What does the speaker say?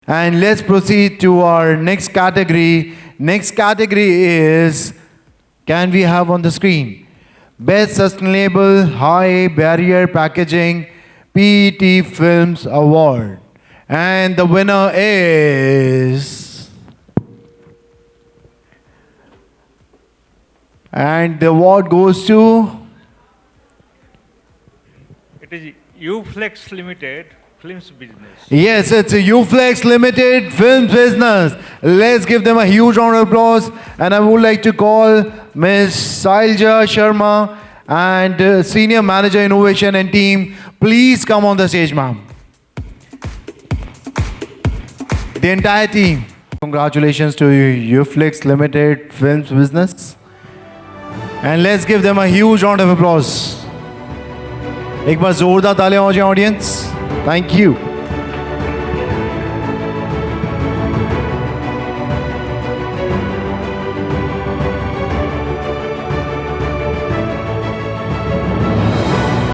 And let's proceed to our next category. Next category is, can we have on the screen? Best Sustainable High Barrier Packaging PET Films Award. And the winner is... And the award goes to... It is UFLEX Limited Films Business. Yes, it's a UFLEX Limited Films Business. Let's give them a huge round of applause. And I would like to call Ms. Sailja Sharma and Senior Manager Innovation and team. Please come on the stage, ma'am. The entire team. Congratulations to UFLEX Limited Films Business. And let's give them a huge round of applause. एक बार जोरदार तालियां हो जाए audience. Thank you.